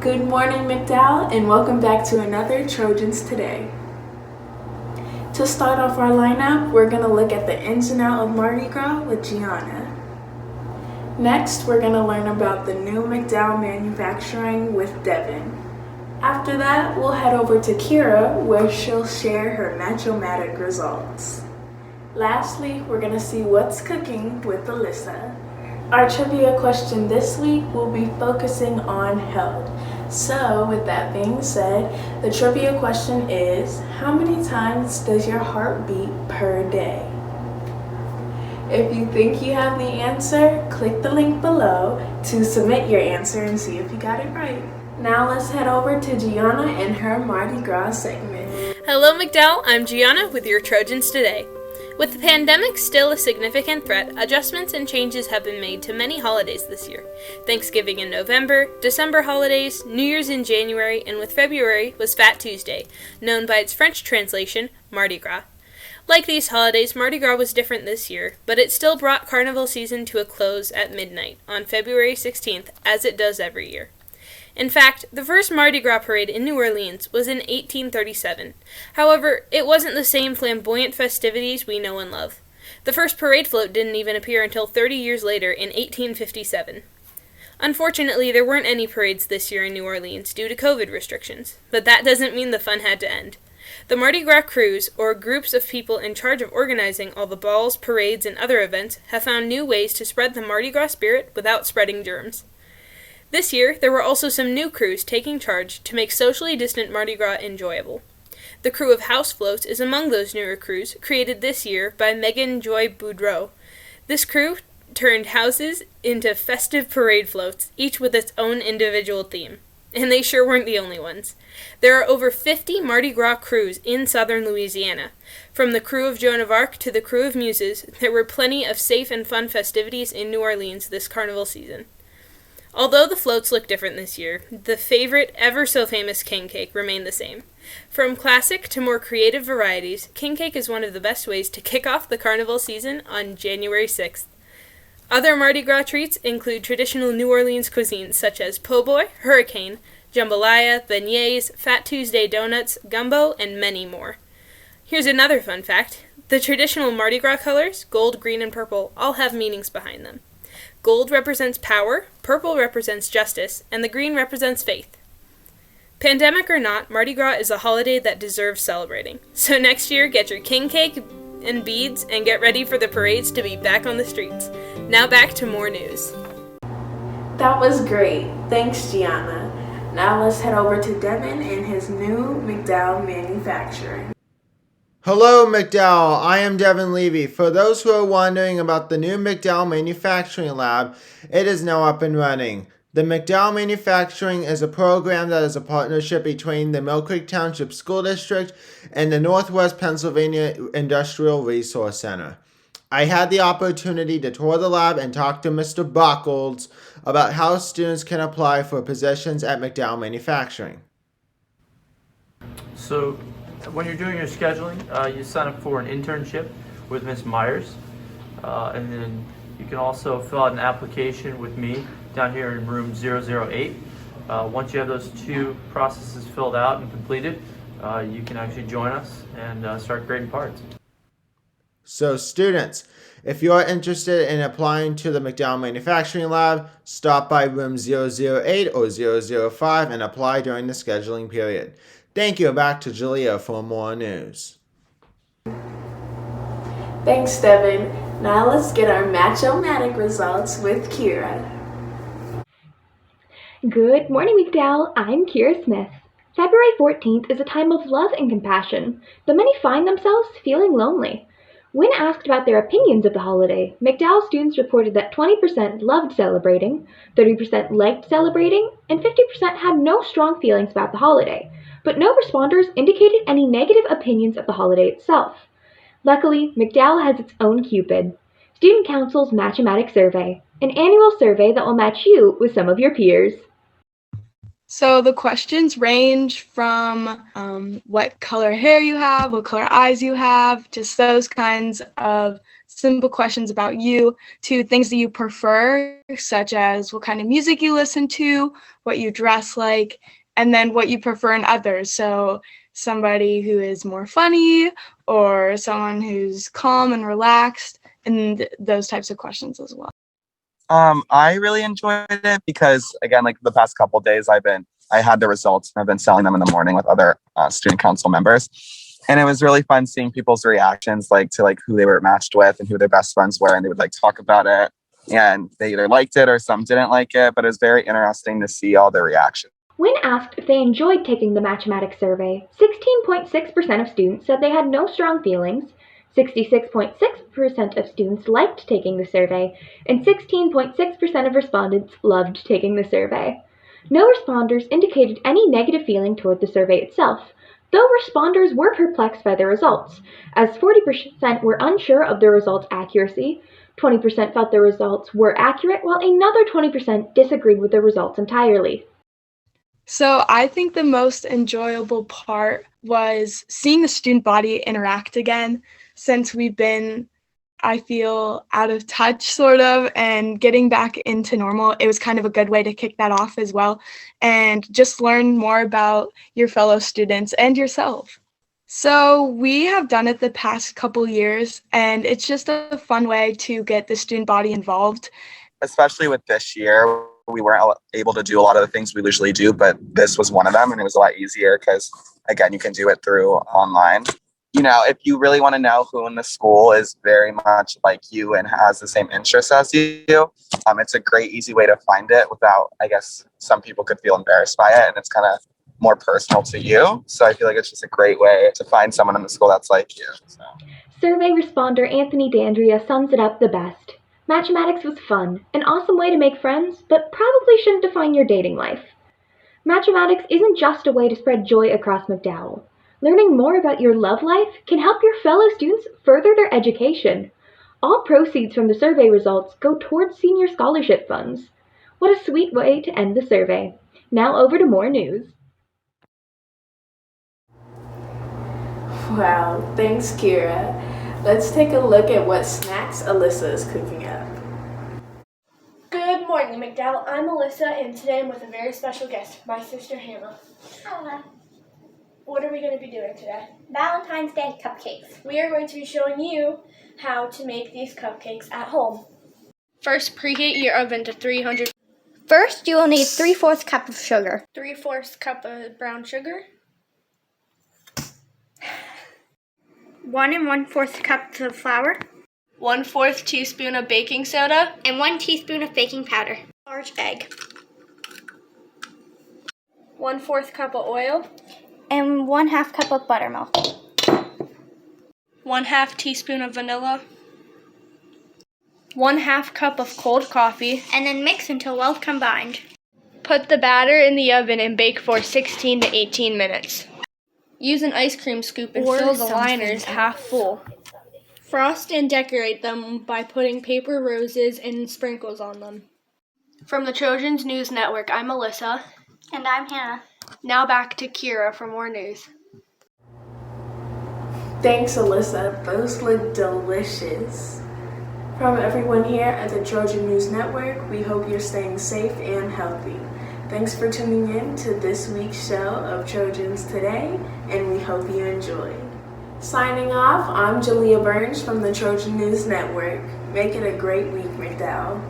Good morning, McDowell, and welcome back to another Trojans Today. To start off our lineup, we're going to look at the ins and outs of Mardi Gras with Gianna. Next, we're going to learn about the new McDowell Manufacturing with Devin. After that, we'll head over to Kira, where she'll share her Match-O-Matic results. Lastly, we're going to see what's cooking with Alyssa. Our trivia question this week will be focusing on health. So, with that being said, the trivia question is, how many times does your heart beat per day? If you think you have the answer, click the link below to submit your answer and see if you got it right. Now let's head over to Gianna and her Mardi Gras segment. Hello, McDowell. I'm Gianna with your Trojans Today. With the pandemic still a significant threat, adjustments and changes have been made to many holidays this year. Thanksgiving in November, December holidays, New Year's in January, and with February was Fat Tuesday, known by its French translation, Mardi Gras. Like these holidays, Mardi Gras was different this year, but it still brought carnival season to a close at midnight on February 16th, as it does every year. In fact, the first Mardi Gras parade in New Orleans was in 1837. However, it wasn't the same flamboyant festivities we know and love. The first parade float didn't even appear until 30 years later in 1857. Unfortunately, there weren't any parades this year in New Orleans due to COVID restrictions, but that doesn't mean the fun had to end. The Mardi Gras crews, or groups of people in charge of organizing all the balls, parades, and other events, have found new ways to spread the Mardi Gras spirit without spreading germs. This year, there were also some new crews taking charge to make socially distant Mardi Gras enjoyable. The crew of house floats is among those newer crews, created this year by Megan Joy Boudreau. This crew turned houses into festive parade floats, each with its own individual theme. And they sure weren't the only ones. There are over 50 Mardi Gras crews in southern Louisiana. From the crew of Joan of Arc to the crew of Muses, there were plenty of safe and fun festivities in New Orleans this carnival season. Although the floats look different this year, the favorite, ever-so-famous king cake remained the same. From classic to more creative varieties, king cake is one of the best ways to kick off the carnival season on January 6th. Other Mardi Gras treats include traditional New Orleans cuisines such as po' boy, hurricane, jambalaya, beignets, Fat Tuesday donuts, gumbo, and many more. Here's another fun fact. The traditional Mardi Gras colors, gold, green, and purple, all have meanings behind them. Gold represents power, purple represents justice, and the green represents faith. Pandemic or not, Mardi Gras is a holiday that deserves celebrating. So next year, get your king cake and beads and get ready for the parades to be back on the streets. Now back to more news. That was great. Thanks, Gianna. Now let's head over to Devin and his new McDowell Manufacturing. Hello, McDowell. I am Devin Levy. For those who are wondering about the new McDowell Manufacturing Lab, it is now up and running. The McDowell Manufacturing is a program that is a partnership between the Mill Creek Township School District and the Northwest Pennsylvania Industrial Resource Center. I had the opportunity to tour the lab and talk to Mr. Buckles about how students can apply for positions at McDowell Manufacturing. So, when you're doing your scheduling, you sign up for an internship with Ms. Myers, and then you can also fill out an application with me down here in room 008. Once you have those two processes filled out and completed, you can actually join us and start grading parts. So students, if you are interested in applying to the McDowell Manufacturing Lab, stop by room 008 or 005 and apply during the scheduling period. Thank you. Back to Julia for more news. Thanks, Devin. Now let's get our Match-O-Matic results with Kira. Good morning, McDowell. I'm Kira Smith. February 14th is a time of love and compassion, though many find themselves feeling lonely. When asked about their opinions of the holiday, McDowell students reported that 20% loved celebrating, 30% liked celebrating, and 50% had no strong feelings about the holiday. But no responders indicated any negative opinions of the holiday itself. Luckily, McDowell has its own Cupid, Student Council's Match-O-Matic survey, an annual survey that will match you with some of your peers. So the questions range from what color hair you have, what color eyes you have, just those kinds of simple questions about you, to things that you prefer, such as what kind of music you listen to, what you dress like, and then what you prefer in others. So somebody who is more funny or someone who's calm and relaxed, and those types of questions as well. I really enjoyed it because, again, like the past couple of days, I had the results and I've been selling them in the morning with other student council members, and it was really fun seeing people's reactions, like to like who they were matched with and who their best friends were, and they would like talk about it, and they either liked it or some didn't like it, but it was very interesting to see all their reactions. When asked if they enjoyed taking the mathematics survey, 16.6% of students said they had no strong feelings, 66.6% of students liked taking the survey, and 16.6% of respondents loved taking the survey. No responders indicated any negative feeling toward the survey itself, though responders were perplexed by the results, as 40% were unsure of the results' accuracy, 20% felt the results were accurate, while another 20% disagreed with the results entirely. So I think the most enjoyable part was seeing the student body interact again, since we've been, I feel, out of touch sort of, and getting back into normal. It was kind of a good way to kick that off as well, and just learn more about your fellow students and yourself. So we have done it the past couple years, and it's just a fun way to get the student body involved. Especially with this year, we weren't able to do a lot of the things we usually do, but this was one of them, and it was a lot easier because, again, you can do it through online. You know, if you really want to know who in the school is very much like you and has the same interests as you, it's a great, easy way to find it without, I guess, some people could feel embarrassed by it, and it's kind of more personal to you. So I feel like it's just a great way to find someone in the school that's like you. So. Survey responder Anthony D'Andrea sums it up the best. Mathematics was fun, an awesome way to make friends, but probably shouldn't define your dating life. Mathematics isn't just a way to spread joy across McDowell. Learning more about your love life can help your fellow students further their education. All proceeds from the survey results go towards senior scholarship funds. What a sweet way to end the survey. Now over to more news. Wow, thanks, Kira. Let's take a look at what snacks Alyssa is cooking up. Good morning, McDowell. I'm Alyssa, and today I'm with a very special guest, my sister Hannah. Hello. What are we going to be doing today? Valentine's Day cupcakes. We are going to be showing you how to make these cupcakes at home. First, preheat your oven to 300. First, you will need 3/4 cup of sugar. 3/4 cup of brown sugar. 1 1/4 cups of flour. 1/4 teaspoon of baking soda. And 1 teaspoon of baking powder. Large egg. 1/4 cup of oil. And 1/2 cup of buttermilk. 1/2 teaspoon of vanilla. 1/2 cup of cold coffee. And then mix until well combined. Put the batter in the oven and bake for 16 to 18 minutes. Use an ice cream scoop and fill the liners half full. Frost and decorate them by putting paper roses and sprinkles on them. From the Trojans News Network, I'm Alyssa. And I'm Hannah. Now back to Kira for more news. Thanks, Alyssa. Those look delicious. From everyone here at the Trojan News Network, we hope you're staying safe and healthy. Thanks for tuning in to this week's show of Trojans Today, and we hope you enjoyed. Signing off, I'm Jalea Burns from the Trojan News Network. Make it a great week, McDowell.